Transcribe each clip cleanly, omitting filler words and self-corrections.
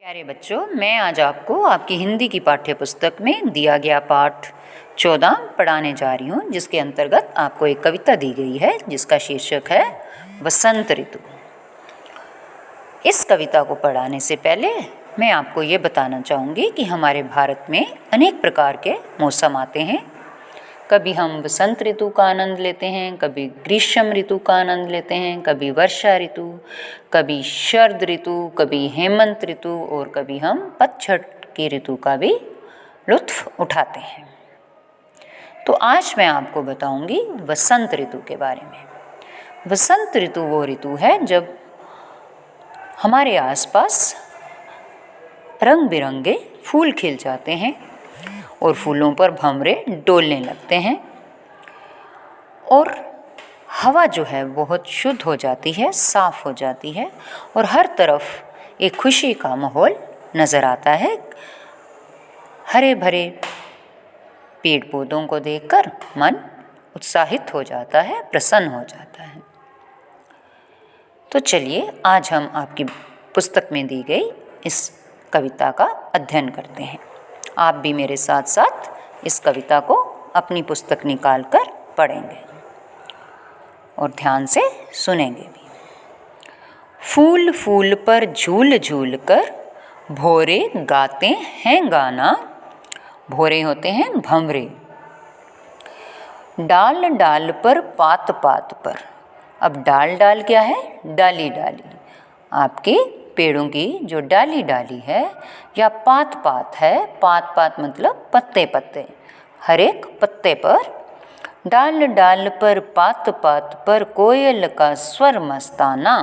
प्यारे बच्चों, मैं आज आपको आपकी हिंदी की पाठ्य पुस्तक में दिया गया पाठ 14 पढ़ाने जा रही हूँ, जिसके अंतर्गत आपको एक कविता दी गई है जिसका शीर्षक है वसंत ऋतु। इस कविता को पढ़ाने से पहले मैं आपको ये बताना चाहूँगी कि हमारे भारत में अनेक प्रकार के मौसम आते हैं। कभी हम वसंत ऋतु का आनंद लेते हैं, कभी ग्रीष्म ऋतु का आनंद लेते हैं, कभी वर्षा ऋतु, कभी शरद ऋतु, कभी हेमंत ऋतु और कभी हम पतझड़ की ऋतु का भी लुत्फ उठाते हैं। तो आज मैं आपको बताऊंगी वसंत ऋतु के बारे में। वसंत ऋतु वो ऋतु है जब हमारे आसपास रंग बिरंगे फूल खिल जाते हैं और फूलों पर भंवरे डोलने लगते हैं और हवा जो है बहुत शुद्ध हो जाती है, साफ हो जाती है और हर तरफ एक खुशी का माहौल नज़र आता है। हरे भरे पेड़ पौधों को देखकर मन उत्साहित हो जाता है, प्रसन्न हो जाता है। तो चलिए आज हम आपकी पुस्तक में दी गई इस कविता का अध्ययन करते हैं। आप भी मेरे साथ साथ इस कविता को अपनी पुस्तक निकाल कर पढ़ेंगे और ध्यान से सुनेंगे भी। फूल फूल पर झूल झूल कर भौरे गाते हैं गाना। भौरे होते हैं भंवरे। डाल डाल पर पात पात पर। अब डाल डाल क्या है? डाली डाली। आपके पेड़ों की जो डाली डाली है या पात पात है, पात पात मतलब पत्ते पत्ते, हर एक पत्ते पर डाल डाल पर पात पात पर कोयल का स्वर मस्ताना।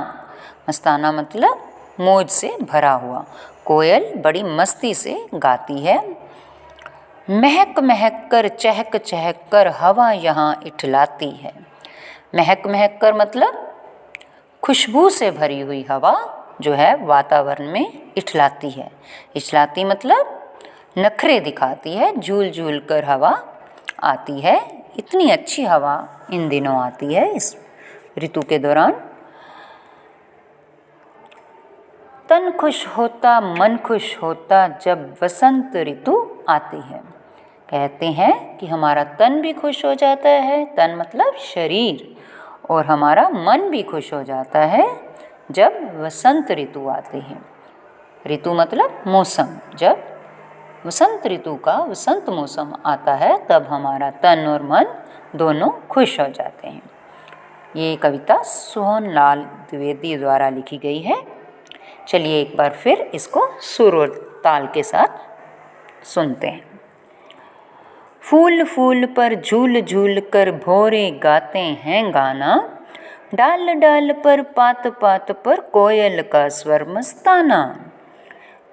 मस्ताना मतलब मौज से भरा हुआ। कोयल बड़ी मस्ती से गाती है। महक महक कर चहक चहक कर हवा यहाँ इठलाती है। महक महक कर मतलब खुशबू से भरी हुई हवा जो है वातावरण में इठलाती है। इठलाती मतलब नखरे दिखाती है, झूल झूल कर हवा आती है। इतनी अच्छी हवा इन दिनों आती है इस ऋतु के दौरान। तन खुश होता मन खुश होता जब वसंत ऋतु आती है। कहते हैं कि हमारा तन भी खुश हो जाता है, तन मतलब शरीर, और हमारा मन भी खुश हो जाता है जब वसंत ऋतु आती है। ऋतु मतलब मौसम। जब वसंत ऋतु का वसंत मौसम आता है तब हमारा तन और मन दोनों खुश हो जाते हैं। ये कविता सोहनलाल द्विवेदी द्वारा लिखी गई है। चलिए एक बार फिर इसको सुर और ताल के साथ सुनते हैं। फूल फूल पर झूल झूल कर भौरे गाते हैं गाना। डाल डाल पर पात पात पर कोयल का स्वर मस्ताना।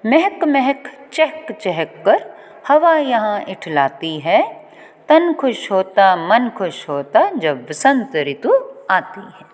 महक महक चहक चहक कर हवा यहाँ इठलाती है। तन खुश होता मन खुश होता जब वसंत ऋतु आती है।